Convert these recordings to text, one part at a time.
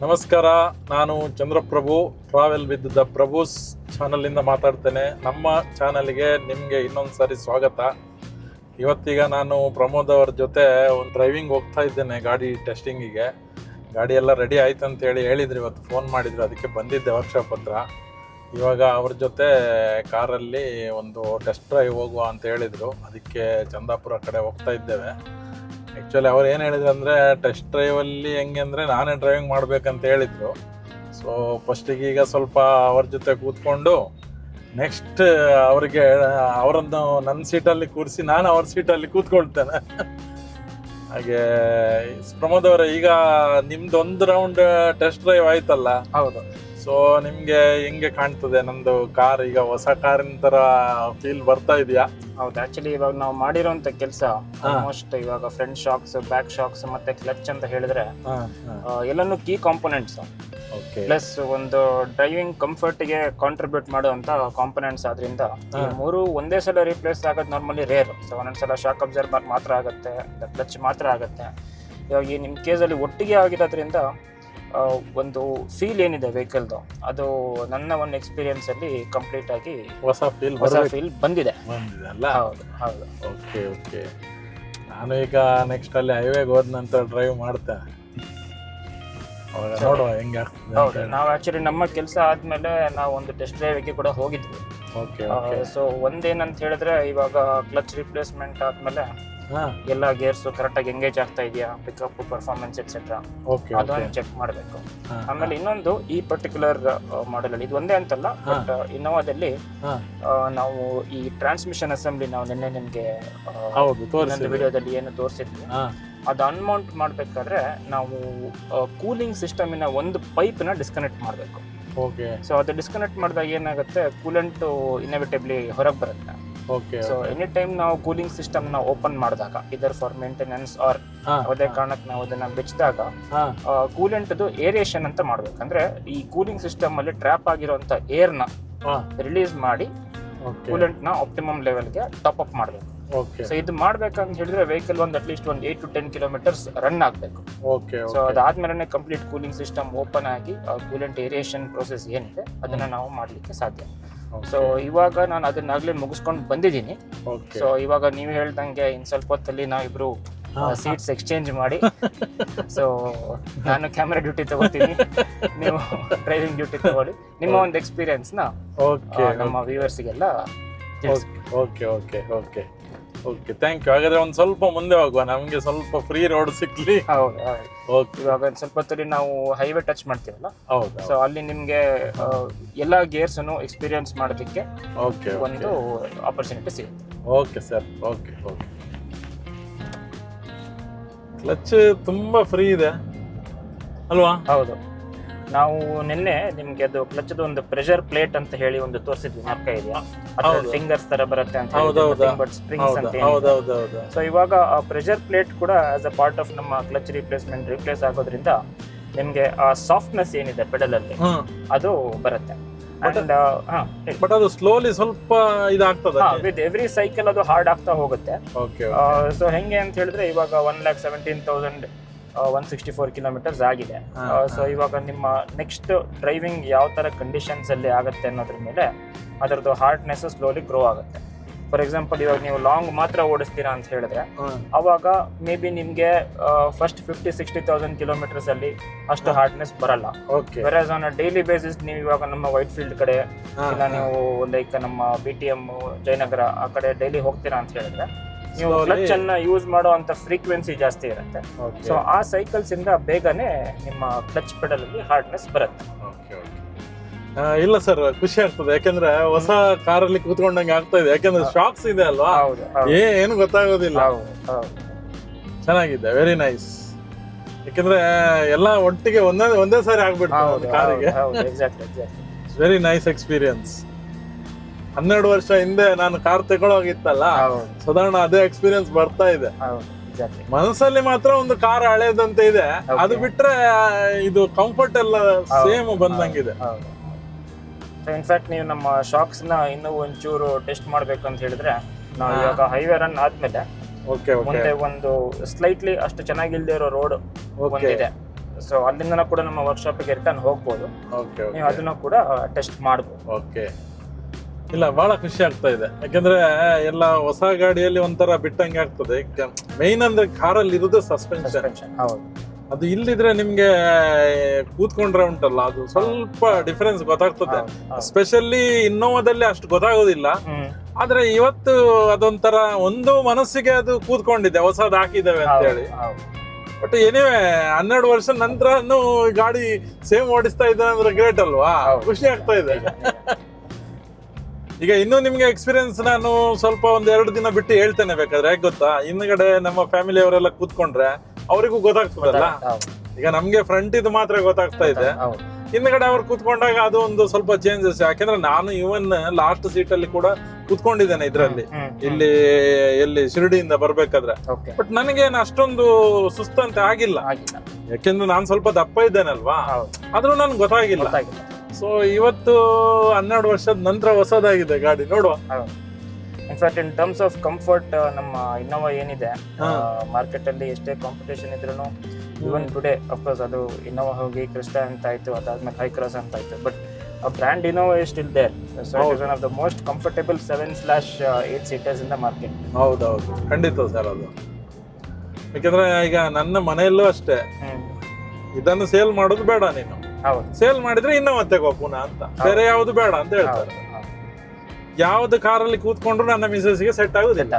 ನಮಸ್ಕಾರ, ನಾನು Chandraprabhu travel with the ಪ್ರಭುಸ್ ಚಾನಲಿಂದ ಮಾತಾಡ್ತೇನೆ. ನಮ್ಮ ಚಾನಲ್ಗೆ ನಿಮಗೆ ಇನ್ನೊಂದು ಸಾರಿ ಸ್ವಾಗತ. ಇವತ್ತೀಗ ನಾನು ಪ್ರಮೋದ್ ಅವ್ರ ಜೊತೆ ಒಂದು ಡ್ರೈವಿಂಗ್ ಹೋಗ್ತಾ ಇದ್ದೇನೆ, ಗಾಡಿ ಟೆಸ್ಟಿಂಗಿಗೆ. ಗಾಡಿ ಎಲ್ಲ ರೆಡಿ ಆಯ್ತು ಅಂತೇಳಿ ಹೇಳಿದ್ರು, ಇವತ್ತು ಫೋನ್ ಮಾಡಿದ್ರು, ಅದಕ್ಕೆ ಬಂದಿದ್ದೆ ವರ್ಕ್ಶಾಪ್ ಹತ್ರ. ಇವಾಗ ಅವ್ರ ಜೊತೆ ಕಾರಲ್ಲಿ ಒಂದು ಟೆಸ್ಟ್ ಡ್ರೈವ್ ಹೋಗುವ ಅಂತ ಹೇಳಿದರು, ಅದಕ್ಕೆ ಚಂದಾಪುರ ಕಡೆ ಹೋಗ್ತಾ ಇದ್ದೇವೆ. ಆ್ಯಕ್ಚುಲಿ ಅವ್ರು ಏನು ಹೇಳಿದ್ರು ಅಂದರೆ, ಟೆಸ್ಟ್ ಡ್ರೈವಲ್ಲಿ ಹೆಂಗೆ ಅಂದರೆ ನಾನೇ ಡ್ರೈವಿಂಗ್ ಮಾಡಬೇಕಂತ ಹೇಳಿದರು. ಸೊ ಫಸ್ಟಿಗೆ ಈಗ ಸ್ವಲ್ಪ ಅವ್ರ ಜೊತೆ ಕೂತ್ಕೊಂಡು ನೆಕ್ಸ್ಟ್ ಅವ್ರಿಗೆ ಅವರನ್ನು ನನ್ನ ಸೀಟಲ್ಲಿ ಕೂರಿಸಿ ನಾನು ಅವ್ರ ಸೀಟಲ್ಲಿ ಕೂತ್ಕೊಳ್ತೇನೆ. ಹಾಗೆ ಪ್ರಮೋದ್ ಅವರೇ, ಈಗ ನಿಮ್ದು ಒಂದು ರೌಂಡ್ ಟೆಸ್ಟ್ ಡ್ರೈವ್ ಆಯ್ತಲ್ಲ? ಹೌದು. ಸೊ ನಿಮ್ಗೆ ಹೆಂಗೆ ಕಾಣ್ತದೆ ನಂದು ಕಾರ್? ಈಗ ಹೊಸ ಕಾರಿನ ತರ ಫೀಲ್ ಬರ್ತಾ ಇದೆಯಾ? ಹೌದು, ಆಕ್ಚುಲಿ ಇವಾಗ ನಾವು ಮಾಡಿರೋಂಥ ಕೆಲಸ ಆಲ್ಮೋಸ್ಟ್ ಇವಾಗ ಫ್ರಂಟ್ ಶಾಕ್ಸ್, ಬ್ಯಾಕ್ ಶಾಕ್ಸ್ ಮತ್ತೆ ಕ್ಲಚ್ ಅಂತ ಹೇಳಿದ್ರೆ ಎಲ್ಲಾನು ಕೀ ಕಾಂಪೊನೆಂಟ್ಸ್, ಪ್ಲಸ್ ಒಂದು ಡ್ರೈವಿಂಗ್ ಕಂಫರ್ಟ್ಗೆ ಕಾಂಟ್ರಿಬ್ಯೂಟ್ ಮಾಡುವಂತ ಕಾಂಪೊನೆಂಟ್ಸ್. ಆದ್ರಿಂದ ಈ ಮೂರು ಒಂದೇ ಸಲ ರೀಪ್ಲೇಸ್ ಆಗೋದು ನಾರ್ಮಲಿ ರೇರ್. ಸೊ ಒಂದೊಂದ್ಸಲ ಶಾಕ್ ಅಬ್ಸರ್ವರ್ ಮಾತ್ರ ಆಗುತ್ತೆ, ಕ್ಲಚ್ ಮಾತ್ರ ಆಗುತ್ತೆ. ಇವಾಗ ಈ ನಿಮ್ಮ ಕೇಸಲ್ಲಿ ಒಟ್ಟಿಗೆ ಆಗಿರೋದ್ರಿಂದ ಒಂದು ಫೀಲ್ ಏನಿದೆ ವೆಹಿಕಲ್ದು, ಅದು ನನ್ನ ಒಂದು ಎಕ್ಸ್ಪೀರಿಯನ್ಸ್ ಅಲ್ಲಿ ಕಂಪ್ಲೀಟ್ ಆಗಿ ಹೊಸ ಫೀಲ್ ಬಂದಿದೆ ಅಲ್ಲ? ಹೌದು ಹೌದು. Okay okay. ನಾನು ಈಗ ನೆಕ್ಸ್ಟ್ ಅಲ್ಲಿ ಹೈವೇಗೆ ಹೋದ ನಂತರ ಡ್ರೈವ್ ಮಾಡ್ತೇನೆ, ನೋಡುವ ಹೆಂಗೆ ಆಗ್ತದೆ. ಹೌದು, ನಾವು ಆಕ್ಚುಲಿ ನಮ್ಮ ಕೆಲಸ ಆದ್ಮೇಲೆ ನಾವು ಒಂದು ಟೆಸ್ಟ್ ಡ್ರೈವ್ಗೆ ಕೂಡ ಹೋಗಿದ್ವಿ. ಸೊ ಒಂದೇನಂತ ಹೇಳಿದ್ರೆ, ಇವಾಗ ಕ್ಲಚ್ ರಿಪ್ಲೇಸ್ಮೆಂಟ್ ಆದ್ಮೇಲೆ ಎಲ್ಲ ಗೇರ್ಸ್ ಕರೆಕ್ಟ್ ಆಗಿ ಎಂಗೇಜ್ ಆಗ್ತಾ ಇದೆಯಾ, ಪಿಕಪ್, ಪರ್ಫಾರ್ಮೆನ್ಸ್ ಎಕ್ಸೆಟ್ರಾ, ಅದನ್ನು ಚೆಕ್ ಮಾಡಬೇಕು. ಆಮೇಲೆ ಇನ್ನೊಂದು, ಈ ಪರ್ಟಿಕ್ಯುಲರ್ ಮಾಡೆಲ್ ಅಲ್ಲಿ ಇದು ಒಂದೇ ಅಂತಲ್ಲ, ಬಟ್ ಇನ್ನೋವಾದಲ್ಲಿ ನಾವು ಈ ಟ್ರಾನ್ಸ್ಮಿಷನ್ ಅಸೆಂಬ್ಲಿ ನಾವು ನಿನ್ನೆ ನಿಮ್ಗೆ ಇನ್ನೊಂದು ವಿಡಿಯೋದಲ್ಲಿ ಏನು ತೋರಿಸಿದ್ವಿ, ಅದು ಅನ್ಮೌಂಟ್ ಮಾಡ್ಬೇಕಾದ್ರೆ ನಾವು ಕೂಲಿಂಗ್ ಸಿಸ್ಟಮಿನ ಒಂದು ಪೈಪ್ ನ ಡಿಸ್ಕನೆಕ್ಟ್ ಮಾಡಬೇಕು. ಸೊ ಅದು ಡಿಸ್ಕನೆಕ್ಟ್ ಮಾಡಿದಾಗ ಏನಾಗುತ್ತೆ, ಕೂಲೆಂಟ್ ಇನ್ಎವಿಟೇಬ್ಲಿ ಹೊರಗೆ ಬರುತ್ತೆ. ಸೊ ಎನಿ ಟೈಮ್ ನಾವು ಕೂಲಿಂಗ್ ಸಿಸ್ಟಮ್ ನ ಓಪನ್ ಮಾಡಿದಾಗ, ಇದರ್ ಫಾರ್ ಮೇಂಟೆನೆನ್ಸ್ ಆರ್ ಯಾವುದೇ ಕಾರಣಕ್ಕೆ ನಾವು ಅದನ್ನ ಬೆಚ್ಚಿದಾಗ, ಕೂಲೆಂಟ್ ಏರಿಯೇಷನ್ ಅಂತ ಮಾಡ್ಬೇಕು. ಅಂದ್ರೆ ಈ ಕೂಲಿಂಗ್ ಸಿಸ್ಟಮ್ ಅಲ್ಲಿ ಟ್ರ್ಯಾಪ್ ಆಗಿರುವಂತ ಏರ್ ನ ರಿಲೀಸ್ ಮಾಡಿ ಕೂಲೆಂಟ್ ನ ಆಪ್ಟಿಮಮ್ ಲೆವೆಲ್ಗೆ ಟಾಪ್ ಅಪ್ ಮಾಡಬೇಕು. ಸೊ ಇದು ಮಾಡ್ಬೇಕಂತ ಹೇಳಿದ್ರೆ ವೆಹಿಕಲ್ ಒಂದು ಅಟ್ಲೀಸ್ಟ್ ಒಂದು 8 to 10 kilometers ರನ್ ಆಗಬೇಕು. ಸೊ ಅದಾದ್ಮೇಲೆ ಕಂಪ್ಲೀಟ್ ಕೂಲಿಂಗ್ ಸಿಸ್ಟಮ್ ಓಪನ್ ಆಗಿ ಕೂಲೆಂಟ್ ಏರಿಯೇಷನ್ ಪ್ರೋಸೆಸ್ ಏನಿದೆ ಅದನ್ನ ನಾವು ಮಾಡ್ಲಿಕ್ಕೆ ಸಾಧ್ಯ. ಸೊ ಇವಾಗ ನಾನು ಅದನ್ನಾಗ್ಲೇ ಮುಗಿಸ್ಕೊಂಡು ಬಂದಿದ್ದೀನಿ. ಸೊ ಇವಾಗ ನೀವು ಹೇಳ್ದಂಗೆ ಇನ್ ಸ್ವಲ್ಪ ಹೊತ್ತಲ್ಲಿ ನಾವಿಬ್ರು ಸೀಟ್ಸ್ ಎಕ್ಸ್ಚೇಂಜ್ ಮಾಡಿ, ಸೊ ನಾನು ಕ್ಯಾಮೆರಾ ಡ್ಯೂಟಿ ತಗೋತೀನಿ, ನೀವು ಡ್ರೈವಿಂಗ್ ಡ್ಯೂಟಿ ತಗೊಳ್ಳಿ. ನಿಮ್ಮ ಒಂದು ಎಕ್ಸ್ಪೀರಿಯನ್ಸ್ ನ ನಮ್ಮ ವ್ಯೂವರ್ಸ್ಗೆಲ್ಲ. Okay okay okay okay, thank you. ಹಾಗಾದ್ರೆ ಒಂದು ಸ್ವಲ್ಪ ಮುಂದೆ ಹೋಗುವ, ನಮಗೆ ಸ್ವಲ್ಪ ಫ್ರೀ ರೋಡ್ ಸಿಕ್ಲಿ. ಹೌದು. ಇವಾಗ ಸ್ವಲ್ಪ ಹೊತ್ತಲ್ಲಿ ನಾವು ಹೈವೇ ಟಚ್ ಮಾಡ್ತೀವಲ್ಲ, ಸೊ ಅಲ್ಲಿ ನಿಮ್ಗೆ ಎಲ್ಲಾ ಗೇರ್ಸ್ ಅನ್ನು ಎಕ್ಸ್ಪೀರಿಯನ್ಸ್ ಮಾಡೋದಕ್ಕೆ ಒಂದು ಆಪರ್ಚುನಿಟಿ ಸಿಗುತ್ತೆ. Okay sir, okay okay. Clutch ತುಂಬಾ ಫ್ರೀ ಇದೆ ಅಲ್ವಾ? ಹೌದು. ನಾವು ನಿನ್ನೆ ನಿಮ್ಗೆ ಅದು ಕ್ಲಚ್ದು ಒಂದು ಪ್ರೆಷರ್ ಪ್ಲೇಟ್ ಅಂತ ಹೇಳಿ ಒಂದು ತೋರಿಸಿದ್ವಿ, ಜ್ಞಾಪಕ ಇದೆಯಾ? ಫಿಂಗರ್ಸ್ ತರ ಬರುತ್ತೆ ಅಂತ ಸ್ಪ್ರಿಂಗ್ಸ್ ಅಂತ. ಸೊ ಇವಾಗ ಆ ಪ್ರೆಷರ್ ಪ್ಲೇಟ್ ಕೂಡ ಆಸ್ ಅ ಪಾರ್ಟ್ ಆಫ್ ನಮ್ಮ ಕ್ಲಚ್ ರಿಪ್ಲೇಸ್ ಆಗೋದ್ರಿಂದ ನಿಮ್ಗೆ ಆ ಸಾಫ್ಟ್ನೆಸ್ ಏನಿದೆ ಪೆಡಲ್ ಅಲ್ಲಿ ಅದು ಬರುತ್ತೆ. ಬಟ್ ಅದು ಸ್ಲೋಲಿ ಸ್ವಲ್ಪ ಇದಾಗ್ತದೆ, ವಿತ್ ಎವ್ರಿ ಸೈಕಲ್ ಅದು ಹಾರ್ಡ್ ಆಗ್ತಾ ಹೋಗುತ್ತೆ. ಸೊ ಹೆಂಗೆ ಅಂತ ಹೇಳಿದ್ರೆ, ಇವಾಗ 1,17,164 kilometers ಆಗಿದೆ. ಸೊ ಇವಾಗ ನಿಮ್ಮ ನೆಕ್ಸ್ಟ್ ಡ್ರೈವಿಂಗ್ ಯಾವ ತರ ಕಂಡೀಷನ್ಸ್ ಅಲ್ಲಿ ಆಗುತ್ತೆ ಅನ್ನೋದ್ರ ಮೇಲೆ ಅದರದ್ದು ಹಾರ್ಡ್ನೆಸ್ ಸ್ಲೋಲಿ ಗ್ರೋ ಆಗುತ್ತೆ. ಫಾರ್ ಎಕ್ಸಾಂಪಲ್, ಇವಾಗ ನೀವು ಲಾಂಗ್ ಮಾತ್ರ ಓಡಿಸ್ತೀರಾ ಅಂತ ಹೇಳಿದ್ರೆ, ಅವಾಗ ಮೇ ಬಿ ನಿಮ್ಗೆ ಫಸ್ಟ್ 50,000-60,000 kilometers ಅಲ್ಲಿ ಅಷ್ಟು ಹಾರ್ಡ್ನೆಸ್ ಬರಲ್ಲ. ವೆರಾಸ್ ಆನ್ ಡೈಲಿ ಬೇಸಿಸ್ ನೀವು ಇವಾಗ ನಮ್ಮ ವೈಟ್ ಫೀಲ್ಡ್ ಕಡೆ ಇಲ್ಲ ನೀವು ಲೈಕ್ ನಮ್ಮ BTM, ಜಯನಗರ ಆ ಕಡೆ ಡೈಲಿ ಹೋಗ್ತೀರಾ ಅಂತ ಹೇಳಿದ್ರೆ, ನೀವು ಕ್ಲಚ್ ಅನ್ನ ಯೂಸ್ ಮಾಡುವಂತ ಫ್ರೀಕ್ವೆನ್ಸಿ ಜಾಸ್ತಿ ಇರುತ್ತೆ. ಸೊ ಆ ಸೈಕಲ್ಸ್ ಇಂದ ಬೇಗನೆ ನಿಮ್ಮ ಕ್ಲಚ್ ಪೆಡಲ್ ಅಲ್ಲಿ ಹಾರ್ಡ್ನೆಸ್ ಬರುತ್ತೆ. ಇಲ್ಲ ಸರ್, ಖುಷಿ ಆಗ್ತದೆ, ಯಾಕಂದ್ರೆ ಹೊಸ ಕಾರಲ್ಲಿ ಕೂತ್ಕೊಂಡಂಗೆ ಆಗ್ತಾ ಇದೆ. ಯಾಕಂದ್ರೆ ಶಾಕ್ಸ್ ಇದೆ ಅಲ್ವಾ, ಏನು ಗೊತ್ತಾಗೋದಿಲ್ಲ. ಚೆನ್ನಾಗಿದೆ, ವೆರಿ ನೈಸ್. ಯಾಕಂದ್ರೆ ಎಲ್ಲ ಒಟ್ಟಿಗೆ ಒಂದೇ ಸಾರಿ ಆಗ್ಬಿಡ್ತದೆ ಕಾರಿಗೆ. Very nice experience. 12 ವರ್ಷ ಹಿಂದೆ ನಾನು ಕಾರ್ ತಗೊಳ್ಳೋಗಿತ್ತಲ್ಲ, ಸಾಧಾರಣ ಅದೇ ಎಕ್ಸ್ಪೀರಿಯನ್ಸ್ ಬರ್ತಾ ಇದೆ. ಮನಸ್ಸಲ್ಲಿ ಮಾತ್ರ ಒಂದು ಕಾರ್ ಹಳೇದಂತೆ ಇದೆ, ಅದು ಬಿಟ್ರೆ ಇದು ಕಂಫರ್ಟ್ ಎಲ್ಲ ಸೇಮ್ ಬಂದಂಗಿದೆ. ಇನ್ಫ್ಯಾಕ್ಟ್ ನೀವು ನಮ್ಮ ಶಾಕ್ಸ್ ನ ಇನ್ನೂ ಒಂಚೂರು ಟೆಸ್ಟ್ ಮಾಡ್ಬೇಕು ಅಂತ ಹೇಳಿದ್ರೆ, ನಾವು ಇವಾಗ ಹೈವೇ ರನ್ ಆದ್ಮೇಲೆ ಮುಂದೆ ಒಂದು ಸ್ಲೈಟ್ಲಿ ಅಷ್ಟು ಚೆನ್ನಾಗಿಲ್ದೇ ಇರೋ ರೋಡ್ ಒಂದಿದೆ. ಸೊ ಅಲ್ಲಿಂದ ಕೂಡ ನಮ್ಮ ವರ್ಕ್ಶಾಪಿಗೆ ರಿಟರ್ನ್ ಹೋಗ್ಬೋದು. ನೀವು ಅದನ್ನ ಕೂಡ ಟೆಸ್ಟ್ ಮಾಡ್ಬೋದು. ಓಕೆ, ಇಲ್ಲ ಬಹಳ ಖುಷಿ ಆಗ್ತಾ ಇದೆ. ಯಾಕಂದ್ರೆ ಎಲ್ಲ ಹೊಸ ಗಾಡಿಯಲ್ಲಿ ಒಂಥರ ಬಿಟ್ಟಂಗೆ ಆಗ್ತದೆ. ಮೈನ್ ಅಂದ್ರೆ ಕಾರಲ್ಲಿ ಇರೋದು ಸಸ್ಪೆನ್ಷನ್. ಅದು ಇಲ್ಲಿದ್ರೆ ನಿಮ್ಗೆ ಕೂತ್ಕೊಂಡ್ರೆ ಉಂಟಲ್ಲ, ಅದು ಸ್ವಲ್ಪ ಡಿಫರೆನ್ಸ್ ಗೊತ್ತಾಗ್ತದೆ. ಸ್ಪೆಷಲಿ ಇನ್ನೋವಾದಲ್ಲಿ ಅಷ್ಟು ಗೊತ್ತಾಗೋದಿಲ್ಲ. ಆದ್ರೆ ಇವತ್ತು ಅದೊಂಥರ ಒಂದು ಮನಸ್ಸಿಗೆ ಅದು ಕೂತ್ಕೊಂಡಿದೆ, ಹೊಸದ್ ಹಾಕಿದ್ದೇವೆ ಅಂತ ಹೇಳಿ. ಬಟ್ ಏನಿವೆ 12 ವರ್ಷ ನಂತರ ಗಾಡಿ ಸೇಮ್ ಓಡಿಸ್ತಾ ಇದ್ದೇನೆ ಅಂದ್ರೆ ಗ್ರೇಟ್ ಅಲ್ವಾ? ಖುಷಿ ಆಗ್ತಾ ಇದೆ. ಈಗ ಇನ್ನೂ ನಿಮ್ಗೆ ಎಕ್ಸ್ಪೀರಿಯನ್ಸ್ ನಾನು ಸ್ವಲ್ಪ 1-2 ದಿನ ಬಿಟ್ಟು ಹೇಳ್ತೇನೆ ಬೇಕಾದ್ರೆ. ಯಾಕೆ ಗೊತ್ತಾ, ಹಿಂದ್ಗಡೆ ನಮ್ಮ ಫ್ಯಾಮಿಲಿ ಅವರೆಲ್ಲ ಕೂತ್ಕೊಂಡ್ರೆ ಅವರಿಗೂ ಗೊತ್ತಾಗ್ತದಲ್ಲ. ಈಗ ನಮ್ಗೆ ಫ್ರಂಟ್ ಇದು ಮಾತ್ರ ಗೊತ್ತಾಗ್ತಾ ಇದೆ, ಹಿಂದ್ಗಡೆ ಅವ್ರು ಕೂತ್ಕೊಂಡಾಗ ಅದು ಒಂದು ಸ್ವಲ್ಪ ಚೇಂಜಸ್. ಯಾಕಂದ್ರೆ ನಾನು ಇವನ್ ಲಾಸ್ಟ್ ಸೀಟ್ ಅಲ್ಲಿ ಕೂಡ ಕೂತ್ಕೊಂಡಿದ್ದೇನೆ ಇದ್ರಲ್ಲಿ, ಇಲ್ಲಿ ಎಲ್ಲಿ ಶಿರಡಿಯಿಂದ ಬರ್ಬೇಕಾದ್ರೆ. ಬಟ್ ನನಗೇನು ಅಷ್ಟೊಂದು ಸುಸ್ತಂತೆ ಆಗಿಲ್ಲ, ಯಾಕೆಂದ್ರೆ ನಾನು ಸ್ವಲ್ಪ ದಪ್ಪ ಇದ್ದೇನಲ್ವಾ, ಆದ್ರೂ ನನ್ಗೆ ಗೊತ್ತಾಗಿಲ್ಲ. ಸೊ ಇವತ್ತು 12 ವರ್ಷದ ನಂತರ ಹೊಸದಾಗಿದೆ ಗಾಡಿ, ನೋಡುವ. In fact in terms of comfort ನಮ್ಮ ಇನ್ನೋವಾ ಏನಿದೆ, ಮಾರ್ಕೆಟ್ ಅಲ್ಲಿ ಎಷ್ಟೇ ಕಾಂಪಿಟೇಷನ್ ಇದ್ರೂ, ಇವನ್ ಟುಡೇ ಅಫ್ಕೋರ್ಸ್ ಅದು ಇನ್ನೋವಾ ಹೋಗಿ ಕ್ರಿಸ್ಟಾ ಅಂತ ಆಯ್ತು, ಅದಾದ್ಮೇಲೆ ಹೈ ಕ್ರಾಸ್ ಅಂತ ಆಯ್ತು, but brand Innova is still there. So it is one of the most comfortable 7/8 seaters in the market. ಹೌದೌದು, ಖಂಡಿತ ಸರ್ ಅದು. ಯಾಕಂದ್ರೆ ಈಗ ನನ್ನ ಮನೆಯಲ್ಲೂ ಅಷ್ಟೇ, ಇದನ್ನು ಸೇಲ್ ಮಾಡೋದು ಬೇಡ ನೀನು, ಸೇಲ್ ಮಾಡಿದ್ರೆ ಇನ್ನೂ ಮತ್ತೆ ಪುನಃ ಅಂತ, ಬೇರೆ ಯಾವ್ದು ಬೇಡ ಅಂತ ಹೇಳ್ತಾರೆ. ಯಾವ್ದು ಕಾರಲ್ಲಿ ಕೂತ್ಕೊಂಡ್ರು ನನ್ನ ಮಿಸಸ್ಗೆ ಸೆಟ್ ಆಗುದಿಲ್ಲ.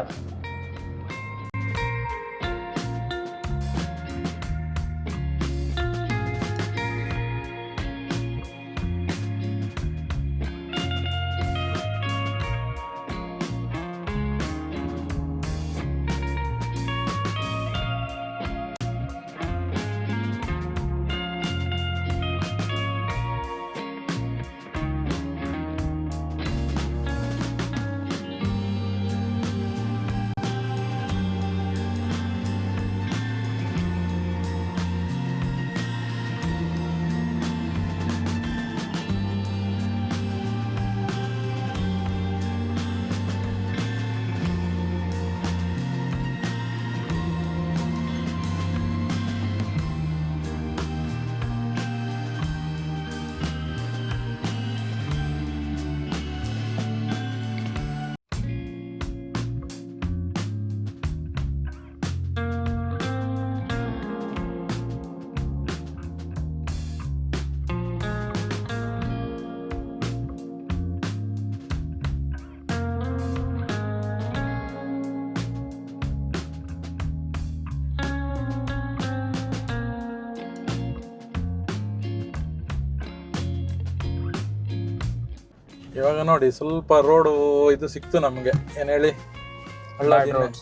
ಇವಾಗ ನೋಡಿ ಸ್ವಲ್ಪ ರೋಡು ಇದು ಸಿಕ್ತು ನಮ್ಗೆ, ಏನ್ ಹೇಳಿ,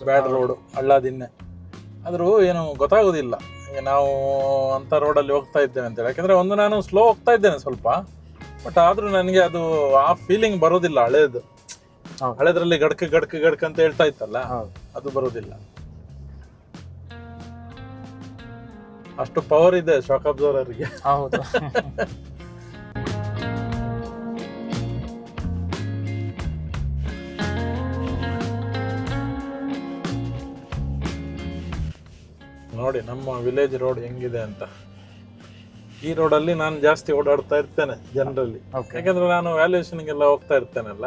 ಬ್ಯಾಡ್ ರೋಡು, ಹಳ್ಳದಿನ್ನೆ. ಆದ್ರೂ ಏನು ಗೊತ್ತಾಗೋದಿಲ್ಲ ನಾವು ಅಂತ ರೋಡಲ್ಲಿ ಹೋಗ್ತಾ ಇದ್ದೇವೆ ಅಂತೇಳಿ. ಯಾಕಂದ್ರೆ ಒಂದು ನಾನು ಸ್ಲೋ ಹೋಗ್ತಾ ಇದ್ದೇನೆ ಸ್ವಲ್ಪ, ಬಟ್ ಆದ್ರೂ ನನಗೆ ಅದು ಆ ಫೀಲಿಂಗ್ ಬರೋದಿಲ್ಲ. ಹಳೆದ್ರಲ್ಲಿ ಗಡ್ಕ ಅಂತ ಹೇಳ್ತಾ ಇತ್ತಲ್ಲ, ಅದು ಬರೋದಿಲ್ಲ. ಅಷ್ಟು ಪವರ್ ಇದೆ ಶಾಕ್ ಅಬ್ಸರ್ವರ್ಗೆ. ನೋಡಿ ನಮ್ಮ ವಿಲೇಜ್ ರೋಡ್ ಹೆಂಗಿದೆ ಅಂತ. ಈ ರೋಡಲ್ಲಿ ನಾನು ಜಾಸ್ತಿ ಓಡಾಡ್ತಾ ಇರ್ತೇನೆ ಜನರಲಿ, ಯಾಕಂದ್ರೆ ನಾನು ವ್ಯಾಲ್ಯೂಯೇಷನ್ಗೆಲ್ಲ ಹೋಗ್ತಾ ಇರ್ತೇನಲ್ಲ,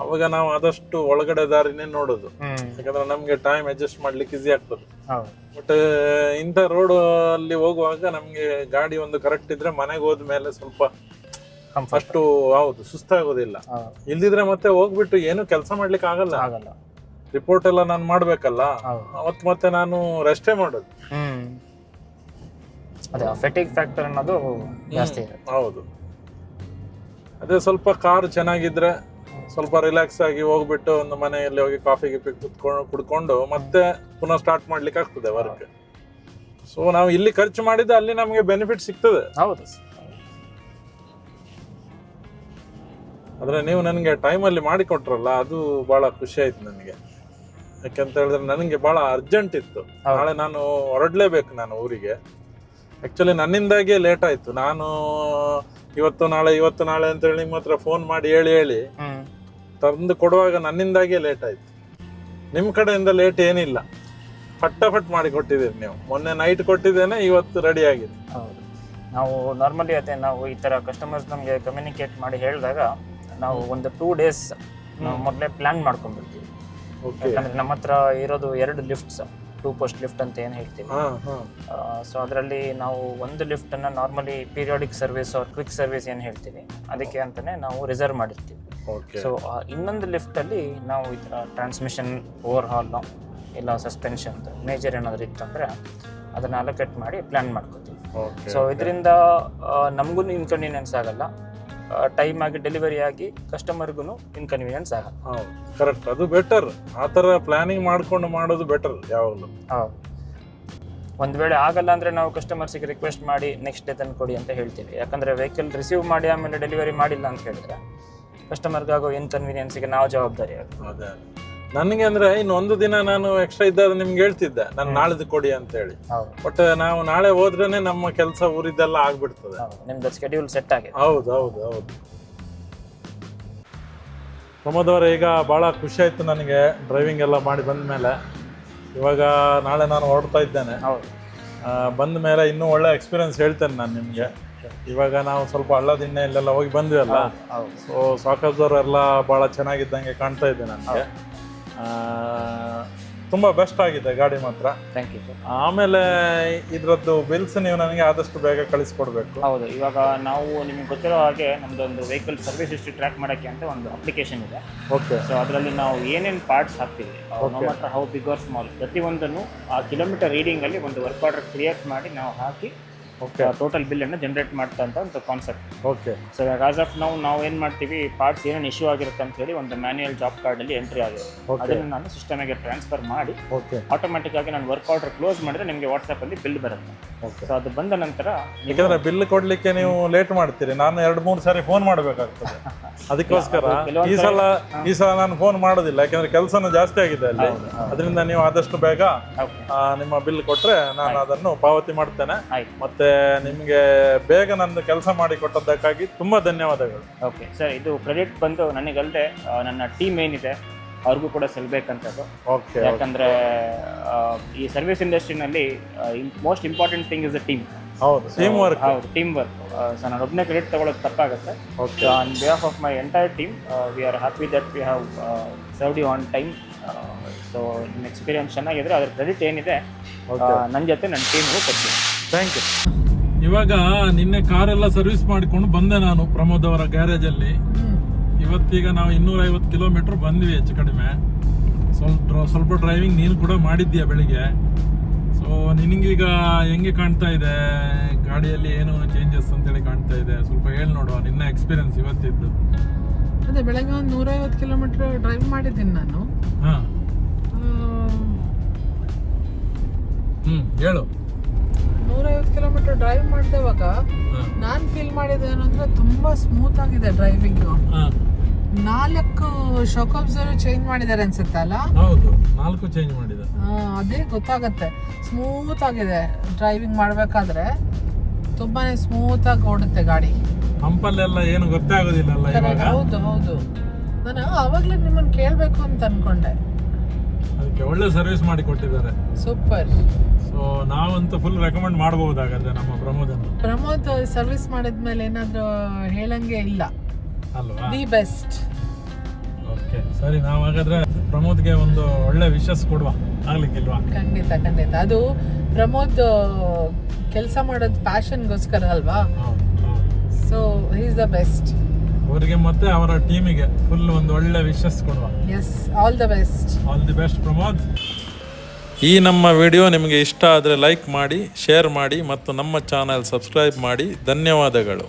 ಅವಾಗ ನಾವು ಆದಷ್ಟು ಒಳಗಡೆ ದಾರಿನೇ ನೋಡೋದು. ಯಾಕಂದ್ರೆ ನಮ್ಗೆ ಟೈಮ್ ಅಡ್ಜಸ್ಟ್ ಮಾಡ್ಲಿಕ್ಕೆ ಈಸಿ ಆಗ್ತದೆ. ಬಟ್ ಇಂಥ ರೋಡ್ ಅಲ್ಲಿ ಹೋಗುವಾಗ ನಮ್ಗೆ ಗಾಡಿ ಒಂದು ಕರೆಕ್ಟ್ ಇದ್ರೆ ಮನೆಗೆ ಹೋದ್ಮೇಲೆ ಸ್ವಲ್ಪ ಅಷ್ಟು ಸುಸ್ತಾಗೋದಿಲ್ಲ. ಇಲ್ದಿದ್ರೆ ಮತ್ತೆ ಹೋಗ್ಬಿಟ್ಟು ಏನು ಕೆಲಸ ಮಾಡ್ಲಿಕ್ಕೆ ಆಗಲ್ಲ. ರಿಪೋರ್ಟ್ ಎಲ್ಲ ನಾನು ಮಾಡ್ಬೇಕಲ್ಲ, ಅವತ್ತು ಮತ್ತೆ ನಾನು ರೆಸ್ಟೇ ಮಾಡೋದು. ಅದೇ ಫೆಟಿಗ್ ಫ್ಯಾಕ್ಟರ್ ಅನ್ನೋದು ಜಾಸ್ತಿ ಇದೆ. ಹೌದು, ಅದೇ ಸ್ವಲ್ಪ ಕಾರ್ ಚೆನ್ನಾಗಿದ್ರೆ ಸ್ವಲ್ಪ ರಿಲ್ಯಾಕ್ಸ್ ಆಗಿ ಹೋಗ್ಬಿಟ್ಟು ಒಂದು ಮನೆಯಲ್ಲಿ ಹೋಗಿ ಕಾಫಿ ಕುಡ್ಕೊಂಡು ಮತ್ತೆ ಪುನಃ ಸ್ಟಾರ್ಟ್ ಮಾಡ್ಲಿಕ್ಕೆ ಆಗ್ತದೆ ವರ್ಕ್. ಸೊ ನಾವು ಇಲ್ಲಿ ಖರ್ಚು ಮಾಡಿದ್ರೆ ಅಲ್ಲಿ ನಮಗೆ ಬೆನಿಫಿಟ್ ಸಿಗ್ತದೆ. ಹೌದು, ಆದ್ರೆ ನೀವು ನನಗೆ ಟೈಮಲ್ಲಿ ಮಾಡಿಕೊಟ್ರಲ್ಲ, ಅದು ಬಹಳ ಖುಷಿ ಆಯ್ತು ನನಗೆ. ಯಾಕಂತ ಹೇಳಿದ್ರೆ ನನಗೆ ಬಹಳ ಅರ್ಜೆಂಟ್ ಇತ್ತು, ನಾಳೆ ನಾನು ಹೊರಡ್ಲೇಬೇಕು ನಾನು ಊರಿಗೆ. ಆಕ್ಚುಲಿ ನನ್ನಿಂದಾಗೆ ಲೇಟ್ ಆಯ್ತು. ನಾನು ಇವತ್ತು ನಾಳೆ ಅಂತ ಹೇಳಿ ನಿಮ್ಮ ಹತ್ರ ಫೋನ್ ಮಾಡಿ ಹೇಳಿ ತಂದು ಕೊಡುವಾಗ ನನ್ನಿಂದಾಗೆ ಲೇಟ್ ಆಯ್ತು. ನಿಮ್ಮ ಕಡೆಯಿಂದ ಲೇಟ್ ಏನಿಲ್ಲ. ಫಟಾಫಟ್ ಮಾಡಿ ಕೊಟ್ಟಿದ್ದೀರಿ ನೀವು. ಮೊನ್ನೆ ನೈಟ್ ಕೊಟ್ಟಿದ್ದೇನೆ, ಇವತ್ತು ರೆಡಿ ಆಗಿದೆ. ಹೌದು, ನಾವು ನಾರ್ಮಲಿ ಅದೇ ನಾವು ಈ ಥರ ಕಸ್ಟಮರ್ಸ್ ನಮಗೆ ಕಮ್ಯುನಿಕೇಟ್ ಮಾಡಿ ಹೇಳಿದಾಗ ನಾವು ಒಂದು 2 days ನಾವು ಮೊದಲೇ ಪ್ಲ್ಯಾನ್ ಮಾಡ್ಕೊಂಡ್ಬಿಡ್ತೀವಿ. ಯಾಕಂದರೆ ನಮ್ಮ ಹತ್ರ ಇರೋದು 2 ಲಿಫ್ಟ್ಸ್, 2 post ಲಿಫ್ಟ್ ಅಂತ ಏನು ಹೇಳ್ತೀವಿ. ಸೊ ಅದರಲ್ಲಿ ನಾವು ಒಂದು ಲಿಫ್ಟನ್ನು normally periodic service or quick service ಏನು ಹೇಳ್ತೀವಿ ಅದಕ್ಕೆ ಅಂತಲೇ ನಾವು ರಿಸರ್ವ್ ಮಾಡಿರ್ತೀವಿ. ಸೊ ಇನ್ನೊಂದು ಲಿಫ್ಟಲ್ಲಿ ನಾವು ಈ ಥರ ಟ್ರಾನ್ಸ್ಮಿಷನ್ ಓವರ್ ಹಾಲ್ ಇಲ್ಲ ಸಸ್ಪೆನ್ಷನ್ ಮೇಜರ್ ಏನಾದರೂ ಇತ್ತಂದರೆ ಅದನ್ನು ಅಲೋಕೇಟ್ ಮಾಡಿ ಪ್ಲ್ಯಾನ್ ಮಾಡ್ಕೋತೀವಿ. ಸೊ ಇದರಿಂದ ನಮಗೂ ಇನ್ಕನ್ವೀನಿಯನ್ಸ್ ಆಗಲ್ಲ, ಟೈಮ್ ಆಗಿ ಡೆಲಿವರಿ ಆಗಿ ಕಸ್ಟಮರ್ಗೂ ಇನ್ಕನ್ವೀನಿಯನ್ಸ್ ಆಗಲ್ಲ. ಕರೆಕ್ಟ್, ಅದು ಬೆಟರ್. ಆ ಥರ ಪ್ಲಾನಿಂಗ್ ಮಾಡ್ಕೊಂಡು ಮಾಡೋದು ಬೆಟರ್ ಯಾವಾಗಲೂ. ಹೌದು, ಒಂದು ವೇಳೆ ಆಗಲ್ಲ ಅಂದರೆ ನಾವು ಕಸ್ಟಮರ್ಸಿಗೆ ರಿಕ್ವೆಸ್ಟ್ ಮಾಡಿ ನೆಕ್ಸ್ಟ್ ಡೇ ತಂದು ಕೊಡಿ ಅಂತ ಹೇಳ್ತೀವಿ. ಯಾಕಂದರೆ ವೆಹಿಕಲ್ ರಿಸೀವ್ ಮಾಡಿ ಆಮೇಲೆ ಡೆಲಿವರಿ ಮಾಡಿಲ್ಲ ಅಂತ ಹೇಳಿದ್ರೆ ಕಸ್ಟಮರ್ಗಾಗೋ ಇನ್ಕನ್ವೀನಿಯನ್ಸಿಗೆ ನಾವು ಜವಾಬ್ದಾರಿ ಆಗುತ್ತೆ. ಅದೇ ನನಗೆ ಅಂದರೆ ಇನ್ನೊಂದು ದಿನ ನಾನು ಎಕ್ಸ್ಟ್ರಾ ಇದ್ದಾಗ ನಿಮ್ಗೆ ಹೇಳ್ತಿದ್ದೆ ನಾನು ನಾಳೆದು ಕೊಡಿ ಅಂತ ಹೇಳಿ. ಬಟ್ ನಾವು ನಾಳೆ ಹೋದ್ರೇನೆ ನಮ್ಮ ಕೆಲಸ ಊರಿದ್ದೆಲ್ಲ ಆಗ್ಬಿಡ್ತದೆ. ನಿಮ್ದು ಸ್ಕೆಡ್ಯೂಲ್ ಸೆಟ್ ಆಗಿದೆ. ಹೌದು ಹೌದು ಹೌದು. ಪ್ರಮೋದ್ ಅವರೇ, ಈಗ ಭಾಳ ಖುಷಿ ಆಯಿತು ನನಗೆ ಡ್ರೈವಿಂಗ್ ಎಲ್ಲ ಮಾಡಿ ಬಂದ ಮೇಲೆ. ಇವಾಗ ನಾಳೆ ನಾನು ಹೊರಡ್ತಾ ಇದ್ದೇನೆ. ಬಂದ ಮೇಲೆ ಇನ್ನೂ ಒಳ್ಳೆ ಎಕ್ಸ್ಪೀರಿಯನ್ಸ್ ಹೇಳ್ತೇನೆ ನಾನು ನಿಮಗೆ. ಇವಾಗ ನಾವು ಸ್ವಲ್ಪ ಹಳ್ಳದಿನ್ನೆ ಇಲ್ಲೆಲ್ಲ ಹೋಗಿ ಬಂದ್ವಿ ಅಲ್ಲ, ಸೊ ಸಾಕಷ್ಟು ಭಾಳ ಚೆನ್ನಾಗಿದ್ದಂಗೆ ಕಾಣ್ತಾ ಇದೆ ನನಗೆ. ತುಂಬ ಬೆಸ್ಟ್ ಆಗಿದೆ ಗಾಡಿ ಮಾತ್ರ. Thank you sir. ಆಮೇಲೆ ಇದರದ್ದು ಬಿಲ್ಸ್ ನೀವು ನನಗೆ ಆದಷ್ಟು ಬೇಗ ಕಳಿಸ್ಕೊಡ್ಬೇಕು. ಹೌದು, ಇವಾಗ ನಾವು ನಿಮಗೆ ಗೊತ್ತಿರೋ ಹಾಗೆ ನಮ್ಮದೊಂದು ವೆಹಿಕಲ್ ಸರ್ವಿಸ್ ಹಿಸ್ಟ್ರಿ ಟ್ರ್ಯಾಕ್ ಮಾಡೋಕ್ಕೆ ಅಂತ ಒಂದು ಅಪ್ಲಿಕೇಶನ್ ಇದೆ. ಓಕೆ. ಸೊ ಅದರಲ್ಲಿ ನಾವು ಏನೇನು ಪಾರ್ಟ್ಸ್ ಹಾಕ್ತೀವಿ, no matter how big or small, ಪ್ರತಿಯೊಂದನ್ನು ಆ ಕಿಲೋಮೀಟರ್ ರೀಡಿಂಗಲ್ಲಿ ಒಂದು ವರ್ಕ್ ಆರ್ಡರ್ ಕ್ರಿಯೇಟ್ ಮಾಡಿ ನಾವು ಹಾಕಿ ಟೋಟಲ್ ಬಿಲ್ಲನ್ನು ಜನರೇಟ್ ಮಾಡ್ತಾ ಅಂತ ಒಂದು ಕಾನ್ಸೆಪ್ಟ್. ಓಕೆ. ಸೊ ಇವಾಗ ಆಸ್ ಆಫ್ ನಾವು ಏನು ಮಾಡ್ತೀವಿ, ಪಾರ್ಟ್ಸ್ ಏನೇನು ಇಶ್ಯೂ ಆಗಿರುತ್ತೆ ಅಂತ ಹೇಳಿ ಒಂದು ಮ್ಯಾನ್ಯುಯಲ್ ಜಾಬ್ ಕಾರ್ಡಲ್ಲಿ ಎಂಟ್ರಿ ಆಗಿದೆ. ಅದನ್ನು ನಾನು ಸಿಸ್ಟಮಿಗೆ ಟ್ರಾನ್ಸ್ಫರ್ ಮಾಡಿ ಆಟೋಮೆಟಿಕ್ ಆಗಿ ನಾನು ವರ್ಕ್ ಆರ್ಡರ್ ಕ್ಲೋಸ್ ಮಾಡಿದ್ರೆ ನಿಮಗೆ ವಾಟ್ಸಪ್ಪಲ್ಲಿ ಬಿಲ್ ಬರುತ್ತೆ. ಸೊ ಅದು ಬಂದ ನಂತರ, ಯಾಕಂದ್ರೆ ಬಿಲ್ ಕೊಡ್ಲಿಕ್ಕೆ ನೀವು ಲೇಟ್ ಮಾಡ್ತೀರಿ, ನಾನು 2-3 ಸಾರಿ ಫೋನ್ ಮಾಡಬೇಕಾಗ್ತದೆ. ಅದಕ್ಕೋಸ್ಕರ ಈ ಸಲ ನಾನು ಫೋನ್ ಮಾಡೋದಿಲ್ಲ, ಯಾಕಂದ್ರೆ ಕೆಲಸನೂ ಜಾಸ್ತಿ ಆಗಿದೆ ಅಲ್ಲಿ. ಅದರಿಂದ ನೀವು ಆದಷ್ಟು ಬೇಗ ನಿಮ್ಮ ಬಿಲ್ ಕೊಟ್ರೆ ನಾನು ಅದನ್ನು ಪಾವತಿ ಮಾಡ್ತೇನೆ. ಮತ್ತೆ ನಿಮಗೆ ಬೇಗ ನಂದು ಕೆಲಸ ಮಾಡಿ ಕೊಟ್ಟದ್ದಕ್ಕಾಗಿ ತುಂಬಾ ಧನ್ಯವಾದಗಳು. ಓಕೆ ಸರ್, ಇದು ಕ್ರೆಡಿಟ್ ಬಂದು ನನಗಲ್ಲದೆ ನನ್ನ ಟೀಮ್ ಏನಿದೆ ಅವ್ರಿಗೂ ಕೂಡ ಸಲ್ಬೇಕಂತದ್ದು. ಓಕೆ. ಯಾಕಂದ್ರೆ ಈ ಸರ್ವಿಸ್ ಇಂಡಸ್ಟ್ರಿನಲ್ಲಿ most important thing is the team. ಹೌದು, ಟೀಮ್ ವರ್ಕ್. ಹೌದು, ಟೀಮ್ ವರ್ಕ್. ಸೊ ನಾನು ಒಬ್ಬನೇ ಕ್ರೆಡಿಟ್ ತಗೊಳ್ಳೋದು ತಪ್ಪಾಗುತ್ತೆ. So on behalf of my entire team we are happy that we have served you on time. So ನಿಮ್ಮ experience ಚೆನ್ನಾಗಿದ್ರೆ ಅದ್ರ credit ಏನಿದೆ ನನ್ನ ಜೊತೆ ನನ್ನ ಟೀಮ್ಗೂ ಕೊಡ್ತೀನಿ. Thank you. ಇವಾಗ ನಿನ್ನೆ ಕಾರೆಲ್ಲ ಸರ್ವಿಸ್ ಮಾಡಿಕೊಂಡು ಬಂದೆ ನಾನು ಪ್ರಮೋದ್ ಅವರ ಗ್ಯಾರೇಜಲ್ಲಿ. ಇವತ್ತೀಗ ನಾವು 250 ಕಿಲೋಮೀಟರ್ ಬಂದ್ವಿ ಹೆಚ್ಚು ಕಡಿಮೆ. ಸ್ವಲ್ಪ ಡ್ರೈವಿಂಗ್ ನೀನು ಕೂಡ ಮಾಡಿದ್ದೀಯ ಬೆಳಿಗ್ಗೆ. ಸೊ ನಿನಗೀಗ ಹೆಂಗೆ ಕಾಣ್ತಾ ಇದೆ ಗಾಡಿಯಲ್ಲಿ, ಏನು ಚೇಂಜಸ್ ಅಂತೇಳಿ ಕಾಣ್ತಾ ಇದೆ? ಸ್ವಲ್ಪ ಹೇಳಿ ನೋಡುವ ನಿನ್ನ ಎಕ್ಸ್ಪೀರಿಯನ್ಸ್ ಇವತ್ತಿದ್ದು. ಅದೇ ಬೆಳಗ್ಗೆ ಒಂದು 150 ಕಿಲೋಮೀಟರ್ ಡ್ರೈವ್ ಮಾಡಿದ್ದೀನಿ ನಾನು. ಹೇಳು. 150 ಕಿಲೋಮೀಟರ್ ಡ್ರೈವ್ ಮಾಡಿದವಾಗ ನಾನು ಫೀಲ್ ಮಾಡಿದ್ದೇನು ಅಂದ್ರೆ ತುಂಬಾ ಸ್ಮೂತ್ ಆಗಿದೆ ಡ್ರೈವಿಂಗ್. 4 ಶಾಕ್ ಅಬ್ಸರ್ವರ್ ಚೇಂಜ್ ಮಾಡಿದ್ದಾರೆ ಅನ್ಸುತ್ತೆ ಅಲ್ಲ? ಹೌದು, 4 ಚೇಂಜ್ ಮಾಡಿದ್ದಾರೆ. ಅದೇ ಗೊತ್ತಾಗುತ್ತೆ, ಸ್ಮೂತ್ ಆಗಿದೆ ಡ್ರೈವಿಂಗ್ ಮಾಡ್ಬೇಕಾದ್ರೆ. ತುಂಬಾನೇ ಸ್ಮೂತ್ ಆಗಿ ಓಡುತ್ತೆ ಗಾಡಿ. ಹಂಪಲ್ಲೆಲ್ಲ ಏನು ಗೊತ್ತೇ ಆಗೋದಿಲ್ಲ ಅಲ್ಲ ಇವಾಗ? ಹೌದು ಹೌದು. ನಾನು ಆವಾಗಲೇ ನಿಮ್ಮನ್ನು ಕೇಳಬೇಕು ಅಂತ ಅನ್ಕೊಂಡೆ. ಅದಕ್ಕೆ ಒಳ್ಳೆ ಸರ್ವಿಸ್ ಮಾಡಿ ಕೊಟ್ಟಿದ್ದಾರೆ. ಸೂಪರ್. ಸೊ ನಾವಂತೂ ಫುಲ್ ರೆಕಮೆಂಡ್ ಮಾಡಬಹುದಾಗತ್ತೆ ನಮ್ಮ ಪ್ರಮೋದ್ ಸರ್ವಿಸ್ ಮಾಡಿದ್ಮೇಲೆ ಏನಾದರೂ ಹೇಳಂಗೆ ಇಲ್ಲ ಅಲ್ವಾ? The best. ಓಕೆ, ಸರಿ. ನಾವು ಹಾಗಾದ್ರೆ ಪ್ರಮೋದ್ಗೆ ಒಂದು ಒಳ್ಳೆ ವಿಶಸ್ ಕೊಡುವ, ಆಗ್ಲಿಕ್ಕಿಲ್ವಾ? ಖಂಡಿತ ಖಂಡಿತ. ಅದು ಪ್ರಮೋದ್ ಕೆಲಸ ಮಾಡೋದು ಪ್ಯಾಷನ್ಗೋಸ್ಕರ ಅಲ್ವಾ? So he is the best. ಅವರಿಗೆ ಮತ್ತೆ ಅವರ ಟೀಮಿಗೆ ಫುಲ್ ಒಂದು ಒಳ್ಳೆ ವಿಶಸ್ ಕೊಡುವ. Yes, all the best. All the best Pramod. ಈ ನಮ್ಮ ವಿಡಿಯೋ ನಿಮಗೆ ಇಷ್ಟ ಆದರೆ ಲೈಕ್ ಮಾಡಿ, ಶೇರ್ ಮಾಡಿ ಮತ್ತು ನಮ್ಮ ಚಾನಲ್ ಸಬ್ಸ್ಕ್ರೈಬ್ ಮಾಡಿ. ಧನ್ಯವಾದಗಳು.